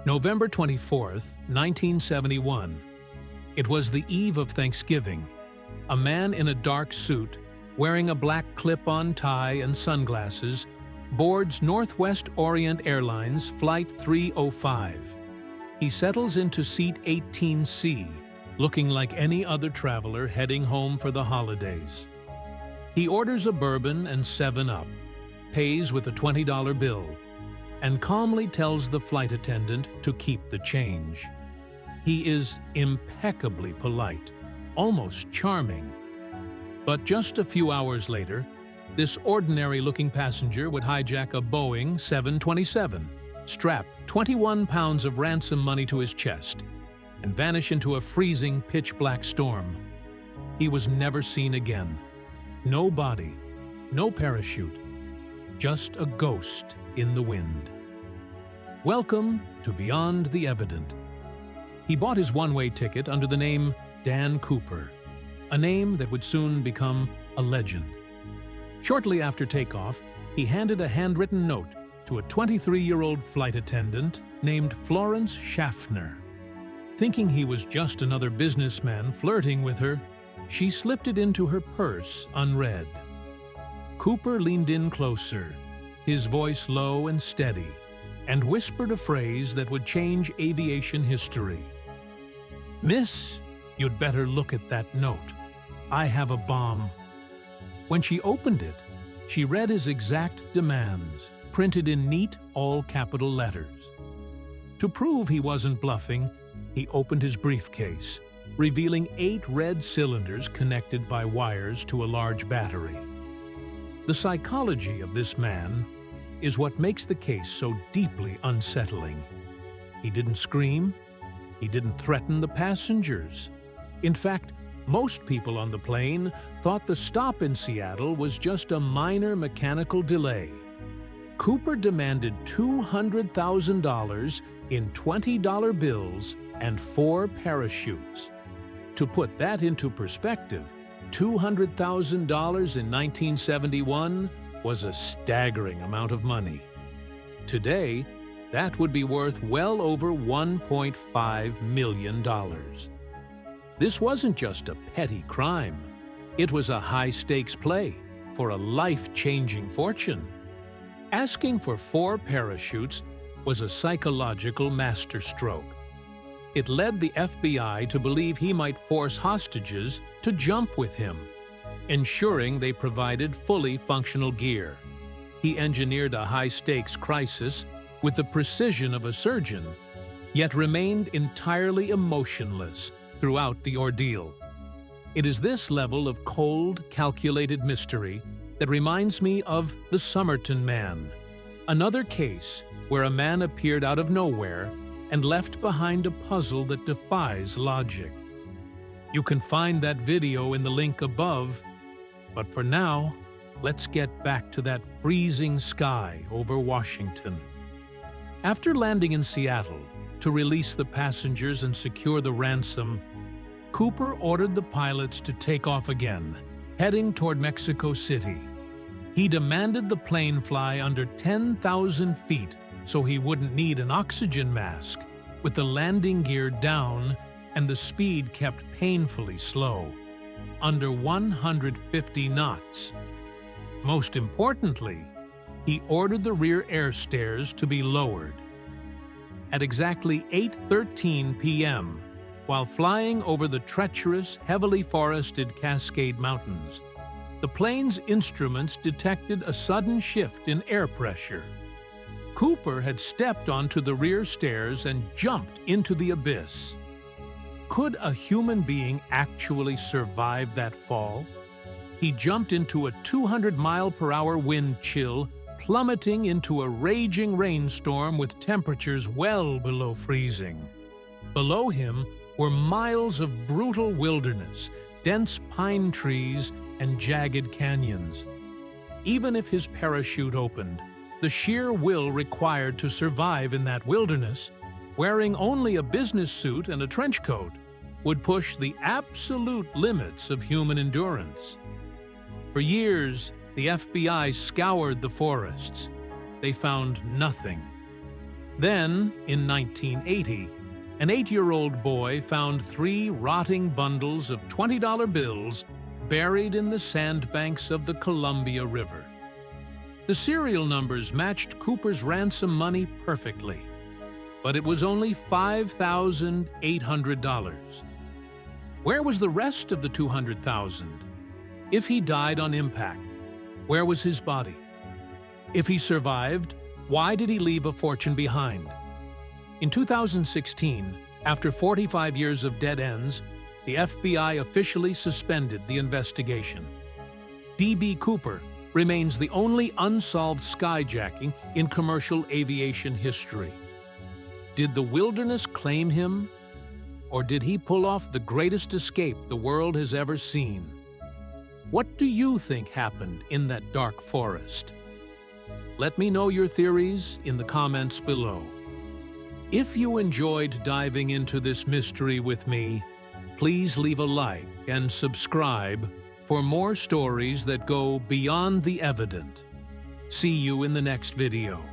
November 24th, 1971. It was the eve of Thanksgiving. A man in a dark suit, wearing a black clip-on tie and sunglasses, boards Northwest Orient Airlines Flight 305. He settles into seat 18C, looking like any other traveler heading home for the holidays. He orders a bourbon and 7-Up, pays with a $20 bill, and calmly tells the flight attendant to keep the change. He is impeccably polite, almost charming. But just a few hours later, this ordinary-looking passenger would hijack a Boeing 727, strap 21 pounds of ransom money to his chest, and vanish into a freezing, pitch-black storm. He was never seen again. No body, no parachute, just a ghost in the wind. Welcome to Beyond the Evident. He bought his one-way ticket under the name Dan Cooper, a name that would soon become a legend. Shortly after takeoff, he handed a handwritten note to a 23-year-old flight attendant named Florence Schaffner. Thinking he was just another businessman flirting with her, she slipped it into her purse unread. Cooper leaned in closer, his voice low and steady, and whispered a phrase that would change aviation history. "Miss, you'd better look at that note. I have a bomb." When she opened it, she read his exact demands, printed in neat, all-capital letters. To prove he wasn't bluffing, he opened his briefcase, revealing 8 red cylinders connected by wires to a large battery. The psychology of this man is what makes the case so deeply unsettling. He didn't scream. He didn't threaten the passengers. In fact, most people on the plane thought the stop in Seattle was just a minor mechanical delay. Cooper demanded $200,000 in $20 bills and 4 parachutes. To put that into perspective, $200,000 in 1971 was a staggering amount of money. Today, that would be worth well over $1.5 million. This wasn't just a petty crime. It was a high-stakes play for a life-changing fortune. Asking for 4 parachutes was a psychological masterstroke. It led the FBI to believe he might force hostages to jump with him, ensuring they provided fully functional gear. He engineered a high-stakes crisis with the precision of a surgeon, yet remained entirely emotionless throughout the ordeal. It is this level of cold, calculated mystery that reminds me of the Somerton Man, another case where a man appeared out of nowhere and left behind a puzzle that defies logic. You can find that video in the link above, but for now, let's get back to that freezing sky over Washington. After landing in Seattle to release the passengers and secure the ransom, Cooper ordered the pilots to take off again, heading toward Mexico City. He demanded the plane fly under 10,000 feet so he wouldn't need an oxygen mask, with the landing gear down and the speed kept painfully slow, under 150 knots. Most importantly, he ordered the rear air stairs to be lowered. At exactly 8:13 p.m., while flying over the treacherous, heavily forested Cascade Mountains, the plane's instruments detected a sudden shift in air pressure. Cooper had stepped onto the rear stairs and jumped into the abyss. Could a human being actually survive that fall? He jumped into a 200-mile-per-hour wind chill, plummeting into a raging rainstorm with temperatures well below freezing. Below him were miles of brutal wilderness, dense pine trees, and jagged canyons. Even if his parachute opened, the sheer will required to survive in that wilderness, wearing only a business suit and a trench coat, would push the absolute limits of human endurance. For years, the FBI scoured the forests. They found nothing. Then, in 1980, an 8-year-old boy found 3 rotting bundles of $20 bills buried in the sandbanks of the Columbia River. The serial numbers matched Cooper's ransom money perfectly, but it was only $5,800. Where was the rest of the $200,000? If he died on impact, where was his body? If he survived, why did he leave a fortune behind? In 2016, after 45 years of dead ends, the FBI officially suspended the investigation. D.B. Cooper remains the only unsolved skyjacking in commercial aviation history. Did the wilderness claim him? Or did he pull off the greatest escape the world has ever seen? What do you think happened in that dark forest? Let me know your theories in the comments below. If you enjoyed diving into this mystery with me, please leave a like and subscribe for more stories that go beyond the evident. See you in the next video.